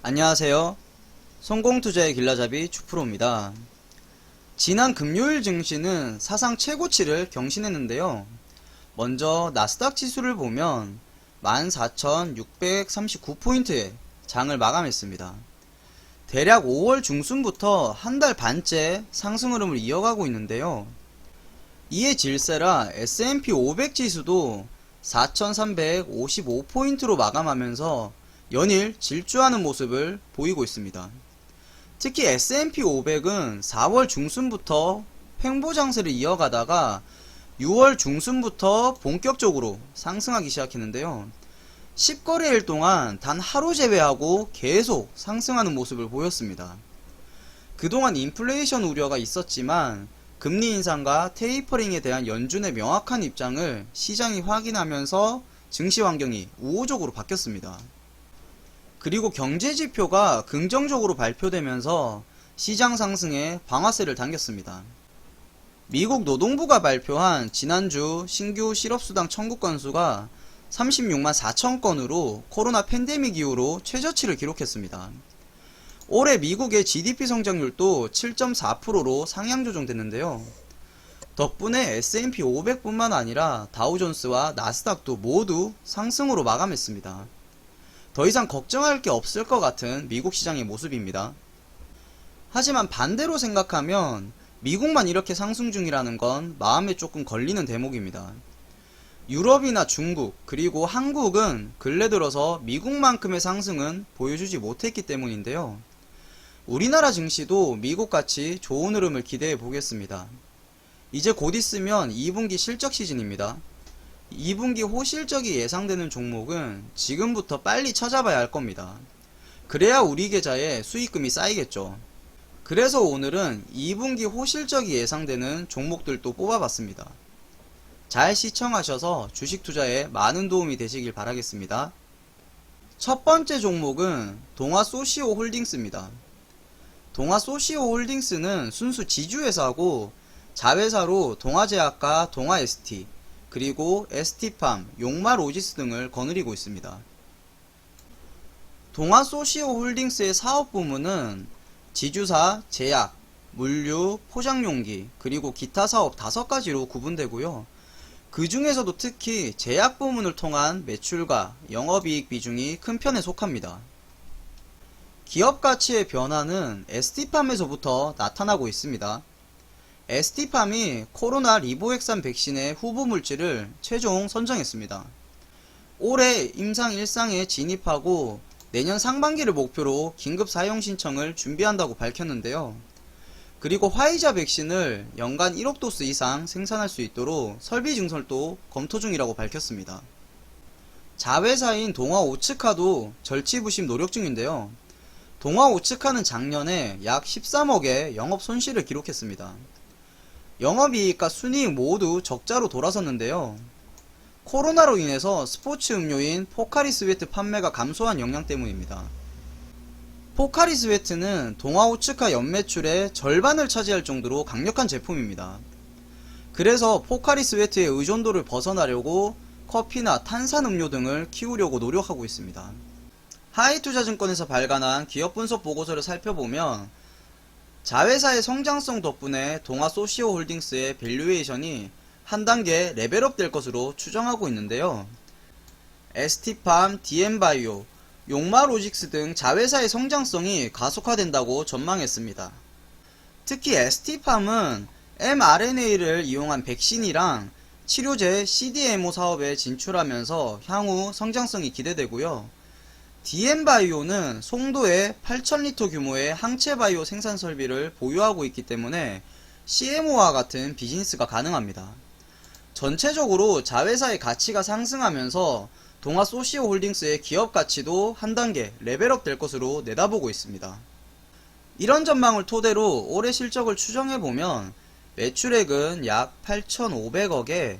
안녕하세요. 성공투자의 길라잡이 주프로입니다. 지난 금요일 증시는 사상 최고치를 경신했는데요. 먼저 나스닥 지수를 보면 14,639포인트에 장을 마감했습니다. 대략 5월 중순부터 한 달 반째 상승 흐름을 이어가고 있는데요. 이에 질세라 S&P 500 지수도 4,355포인트로 마감하면서 연일 질주하는 모습을 보이고 있습니다. 특히 S&P 500은 4월 중순부터 횡보 장세를 이어가다가 6월 중순부터 본격적으로 상승하기 시작했는데요. 10거래일 동안 단 하루 제외하고 계속 상승하는 모습을 보였습니다. 그동안 인플레이션 우려가 있었지만 금리 인상과 테이퍼링에 대한 연준의 명확한 입장을 시장이 확인하면서 증시 환경이 우호적으로 바뀌었습니다. 그리고 경제지표가 긍정적으로 발표되면서 시장 상승에 방아쇠를 당겼습니다. 미국 노동부가 발표한 지난주 신규 실업수당 청구 건수가 36만 4천 건으로 코로나 팬데믹 이후로 최저치를 기록했습니다. 올해 미국의 GDP 성장률도 7.4%로 상향 조정됐는데요. 덕분에 S&P 500뿐만 아니라 다우존스와 나스닥도 모두 상승으로 마감했습니다. 더 이상 걱정할 게 없을 것 같은 미국 시장의 모습입니다. 하지만 반대로 생각하면 미국만 이렇게 상승 중이라는 건 마음에 조금 걸리는 대목입니다. 유럽이나 중국 그리고 한국은 근래 들어서 미국만큼의 상승은 보여주지 못했기 때문인데요. 우리나라 증시도 미국같이 좋은 흐름을 기대해 보겠습니다. 이제 곧 있으면 2분기 실적 시즌입니다. 2분기 호실적이 예상되는 종목은 지금부터 빨리 찾아봐야 할 겁니다. 그래야 우리 계좌에 수익금이 쌓이겠죠. 그래서 오늘은 2분기 호실적이 예상되는 종목들도 뽑아봤습니다. 잘 시청하셔서 주식 투자에 많은 도움이 되시길 바라겠습니다. 첫 번째 종목은 동아소시오 홀딩스입니다. 동아소시오 홀딩스는 순수 지주회사고 자회사로 동아제약과 동아ST 그리고 ST팜, 용마로지스 등을 거느리고 있습니다. 동아소시오 홀딩스의 사업부문은 지주사, 제약, 물류, 포장용기, 그리고 기타 사업 5가지로 구분되고요. 그 중에서도 특히 제약 부문을 통한 매출과 영업이익 비중이 큰 편에 속합니다. 기업 가치의 변화는 ST팜에서부터 나타나고 있습니다. ST팜이 코로나 리보액산 백신의 후보 물질을 최종 선정했습니다. 올해 임상 1상에 진입하고 내년 상반기를 목표로 긴급 사용 신청을 준비한다고 밝혔는데요. 그리고 화이자 백신을 연간 1억 도스 이상 생산할 수 있도록 설비 증설도 검토 중이라고 밝혔습니다. 자회사인 동아오츠카도 절치부심 노력 중인데요. 동아오츠카는 작년에 약 13억의 영업 손실을 기록했습니다. 영업이익과 순이익 모두 적자로 돌아섰는데요. 코로나로 인해서 스포츠 음료인 포카리 스웨트 판매가 감소한 영향 때문입니다. 포카리 스웨트는 동아오츠카 연매출의 절반을 차지할 정도로 강력한 제품입니다. 그래서 포카리 스웨트의 의존도를 벗어나려고 커피나 탄산음료 등을 키우려고 노력하고 있습니다. 하이투자증권에서 발간한 기업 분석 보고서를 살펴보면 자회사의 성장성 덕분에 동아소시오홀딩스의 밸류에이션이 한 단계 레벨업 될 것으로 추정하고 있는데요. ST팜, DM바이오, 용마로직스 등 자회사의 성장성이 가속화된다고 전망했습니다. 특히 ST팜은 mRNA를 이용한 백신이랑 치료제 CDMO 사업에 진출하면서 향후 성장성이 기대되고요. DM바이오는 송도에 8,000리터 규모의 항체바이오 생산 설비를 보유하고 있기 때문에 CMO와 같은 비즈니스가 가능합니다. 전체적으로 자회사의 가치가 상승하면서 동아소시오홀딩스의 기업 가치도 한 단계 레벨업 될 것으로 내다보고 있습니다. 이런 전망을 토대로 올해 실적을 추정해보면 매출액은 약 8,500억에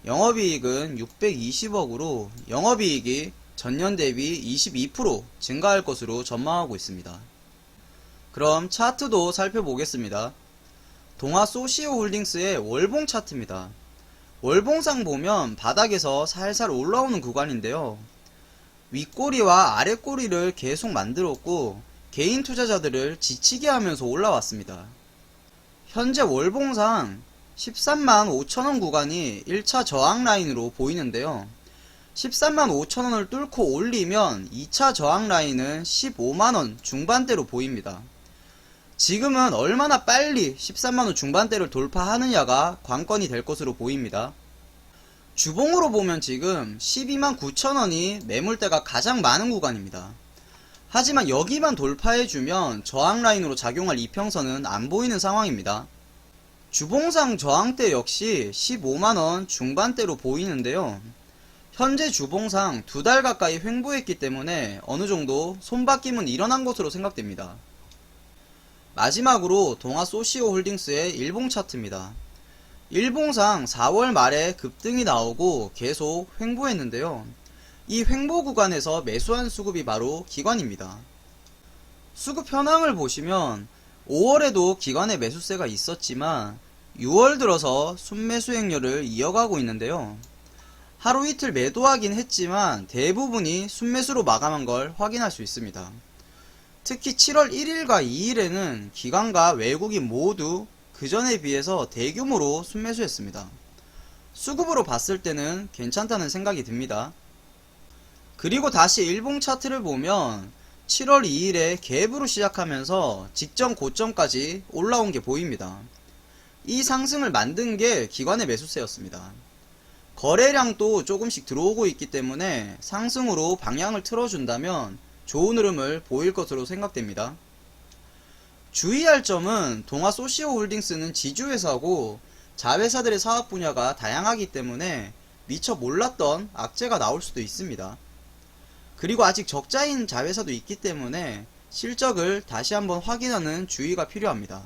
영업이익은 620억으로 영업이익이 전년 대비 22% 증가할 것으로 전망하고 있습니다. 그럼 차트도 살펴보겠습니다. 동아소시오홀딩스의 월봉 차트입니다. 월봉상 보면 바닥에서 살살 올라오는 구간인데요. 윗꼬리와 아랫꼬리를 계속 만들었고 개인 투자자들을 지치게 하면서 올라왔습니다. 현재 월봉상 13만 5천원 구간이 1차 저항 라인으로 보이는데요. 13만 5천원을 뚫고 올리면 2차 저항 라인은 15만원 중반대로 보입니다. 지금은 얼마나 빨리 13만원 중반대를 돌파하느냐가 관건이 될 것으로 보입니다. 주봉으로 보면 지금 12만 9천원이 매물대가 가장 많은 구간입니다. 하지만 여기만 돌파해주면 저항 라인으로 작용할 이평선은 안 보이는 상황입니다. 주봉상 저항대 역시 15만원 중반대로 보이는데요. 현재 주봉상 2달 가까이 횡보했기 때문에 어느정도 손바뀜은 일어난 것으로 생각됩니다. 마지막으로 동아소시오홀딩스의 일봉 차트입니다. 일봉상 4월 말에 급등이 나오고 계속 횡보했는데요. 이 횡보 구간에서 매수한 수급이 바로 기관입니다. 수급 현황을 보시면 5월에도 기관의 매수세가 있었지만 6월 들어서 순매수 행렬을 이어가고 있는데요. 하루 이틀 매도하긴 했지만 대부분이 순매수로 마감한 걸 확인할 수 있습니다. 특히 7월 1일과 2일에는 기관과 외국인 모두 그 전에 비해서 대규모로 순매수했습니다. 수급으로 봤을 때는 괜찮다는 생각이 듭니다. 그리고 다시 일봉 차트를 보면 7월 2일에 갭으로 시작하면서 직전 고점까지 올라온 게 보입니다. 이 상승을 만든 게 기관의 매수세였습니다. 거래량도 조금씩 들어오고 있기 때문에 상승으로 방향을 틀어준다면 좋은 흐름을 보일 것으로 생각됩니다. 주의할 점은 동아소시오홀딩스는 지주회사고 자회사들의 사업 분야가 다양하기 때문에 미처 몰랐던 악재가 나올 수도 있습니다. 그리고 아직 적자인 자회사도 있기 때문에 실적을 다시 한번 확인하는 주의가 필요합니다.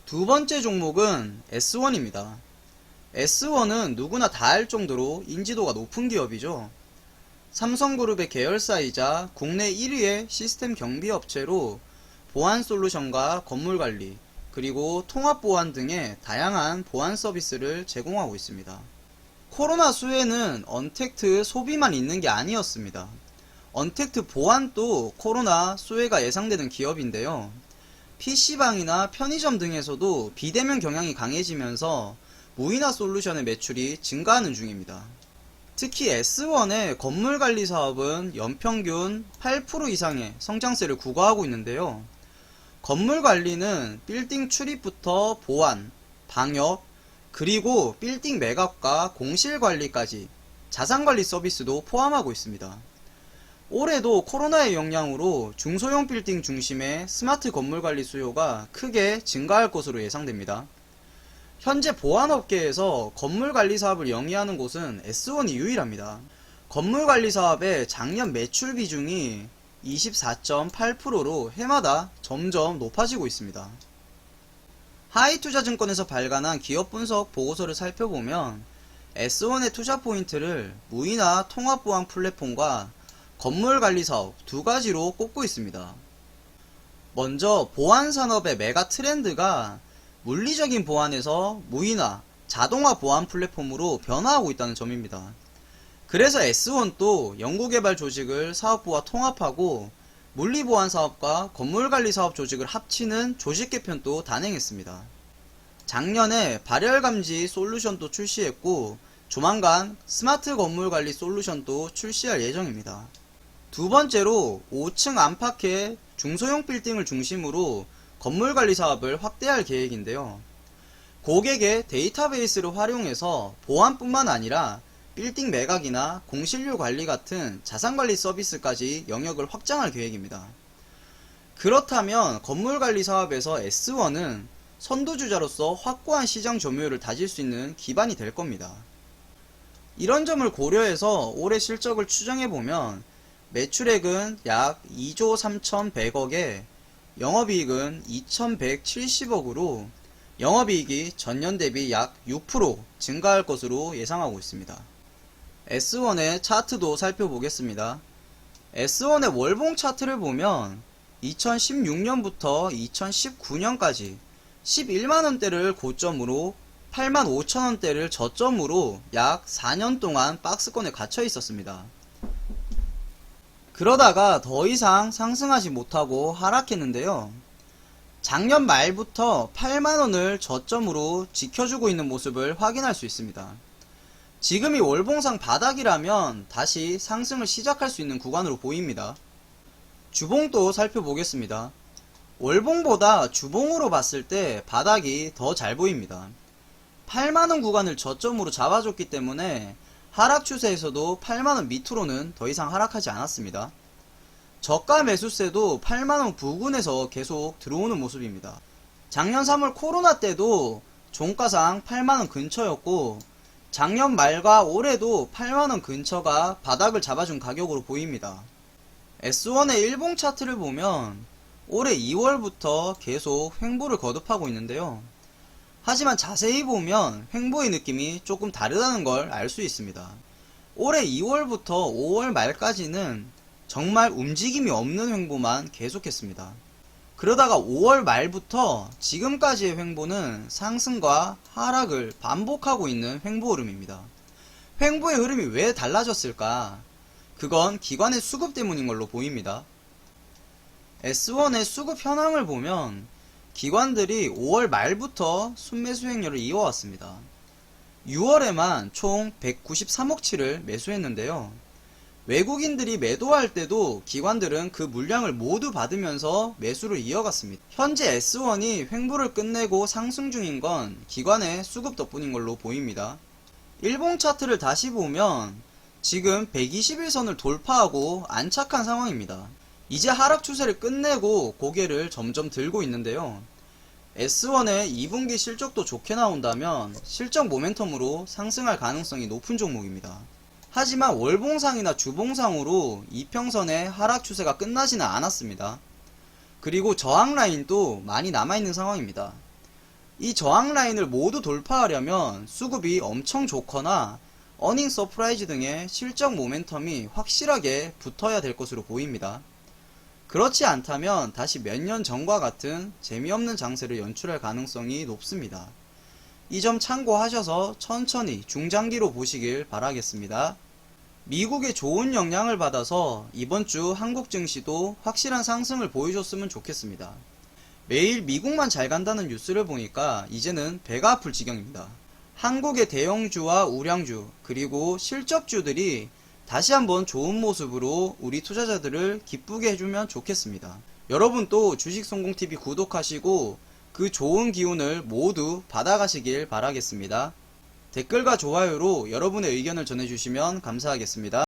두 번째 종목은 S1입니다. S1은 누구나 다 알 정도로 인지도가 높은 기업이죠. 삼성그룹의 계열사이자 국내 1위의 시스템 경비업체로 보안 솔루션과 건물관리, 그리고 통합보안 등의 다양한 보안 서비스를 제공하고 있습니다. 코로나 수혜는 언택트 소비만 있는 게 아니었습니다. 언택트 보안도 코로나 수혜가 예상되는 기업인데요. PC방이나 편의점 등에서도 비대면 경향이 강해지면서 무인화 솔루션의 매출이 증가하는 중입니다. 특히 S1의 건물관리 사업은 연평균 8% 이상의 성장세를 구가하고 있는데요. 건물관리는 빌딩 출입부터 보안, 방역, 그리고 빌딩 매각과 공실관리까지 자산관리 서비스도 포함하고 있습니다. 올해도 코로나의 영향으로 중소형 빌딩 중심의 스마트 건물관리 수요가 크게 증가할 것으로 예상됩니다. 현재 보안업계에서 건물관리 사업을 영위하는 곳은 S1이 유일합니다. 건물관리 사업의 작년 매출 비중이 24.8%로 해마다 점점 높아지고 있습니다. 하이투자증권에서 발간한 기업 분석 보고서를 살펴보면 S1의 투자 포인트를 무인화 통합보안 플랫폼과 건물관리 사업 두 가지로 꼽고 있습니다. 먼저 보안산업의 메가 트렌드가 물리적인 보안에서 무인화, 자동화 보안 플랫폼으로 변화하고 있다는 점입니다. 그래서 S1도 연구개발 조직을 사업부와 통합하고 물리보안 사업과 건물관리 사업 조직을 합치는 조직 개편도 단행했습니다. 작년에 발열감지 솔루션도 출시했고 조만간 스마트 건물관리 솔루션도 출시할 예정입니다. 두 번째로 5층 안팎의 중소형 빌딩을 중심으로 건물관리 사업을 확대할 계획인데요. 고객의 데이터베이스를 활용해서 보안뿐만 아니라 빌딩 매각이나 공실률 관리 같은 자산관리 서비스까지 영역을 확장할 계획입니다. 그렇다면 건물관리 사업에서 S1은 선두주자로서 확고한 시장 점유율을 다질 수 있는 기반이 될 겁니다. 이런 점을 고려해서 올해 실적을 추정해보면 매출액은 약 2조 3,100억에 영업이익은 2,170억으로 영업이익이 전년 대비 약 6% 증가할 것으로 예상하고 있습니다. S1의 차트도 살펴보겠습니다. S1의 월봉 차트를 보면 2016년부터 2019년까지 11만원대를 고점으로 85,000원대를 저점으로 약 4년 동안 박스권에 갇혀 있었습니다. 그러다가 더 이상 상승하지 못하고 하락했는데요. 작년 말부터 8만원을 저점으로 지켜주고 있는 모습을 확인할 수 있습니다. 지금이 월봉상 바닥이라면 다시 상승을 시작할 수 있는 구간으로 보입니다. 주봉도 살펴보겠습니다. 월봉보다 주봉으로 봤을 때 바닥이 더 잘 보입니다. 8만원 구간을 저점으로 잡아줬기 때문에 하락 추세에서도 8만원 밑으로는 더 이상 하락하지 않았습니다. 저가 매수세도 8만원 부근에서 계속 들어오는 모습입니다. 작년 3월 코로나 때도 종가상 8만원 근처였고 작년 말과 올해도 8만원 근처가 바닥을 잡아준 가격으로 보입니다. S1의 일봉 차트를 보면 올해 2월부터 계속 횡보를 거듭하고 있는데요. 하지만 자세히 보면 횡보의 느낌이 조금 다르다는 걸 알 수 있습니다. 올해 2월부터 5월 말까지는 정말 움직임이 없는 횡보만 계속했습니다. 그러다가 5월 말부터 지금까지의 횡보는 상승과 하락을 반복하고 있는 횡보 흐름입니다. 횡보의 흐름이 왜 달라졌을까? 그건 기관의 수급 때문인 걸로 보입니다. S1의 수급 현황을 보면 기관들이 5월 말부터 순매수 행렬을 이어왔습니다. 6월에만 총 193억치를 매수했는데요. 외국인들이 매도할 때도 기관들은 그 물량을 모두 받으면서 매수를 이어갔습니다. 현재 S1이 횡보를 끝내고 상승 중인 건 기관의 수급 덕분인 걸로 보입니다. 일봉 차트를 다시 보면 지금 121선을 돌파하고 안착한 상황입니다. 이제 하락 추세를 끝내고 고개를 점점 들고 있는데요. S1의 2분기 실적도 좋게 나온다면 실적 모멘텀으로 상승할 가능성이 높은 종목입니다. 하지만 월봉상이나 주봉상으로 이평선의 하락 추세가 끝나지는 않았습니다. 그리고 저항 라인도 많이 남아있는 상황입니다. 이 저항 라인을 모두 돌파하려면 수급이 엄청 좋거나 어닝 서프라이즈 등의 실적 모멘텀이 확실하게 붙어야 될 것으로 보입니다. 그렇지 않다면 다시 몇 년 전과 같은 재미없는 장세를 연출할 가능성이 높습니다. 이 점 참고하셔서 천천히 중장기로 보시길 바라겠습니다. 미국의 좋은 영향을 받아서 이번 주 한국 증시도 확실한 상승을 보여줬으면 좋겠습니다. 매일 미국만 잘 간다는 뉴스를 보니까 이제는 배가 아플 지경입니다. 한국의 대형주와 우량주 그리고 실적주들이 다시 한번 좋은 모습으로 우리 투자자들을 기쁘게 해주면 좋겠습니다. 여러분도 주식성공TV 구독하시고 그 좋은 기운을 모두 받아가시길 바라겠습니다. 댓글과 좋아요로 여러분의 의견을 전해주시면 감사하겠습니다.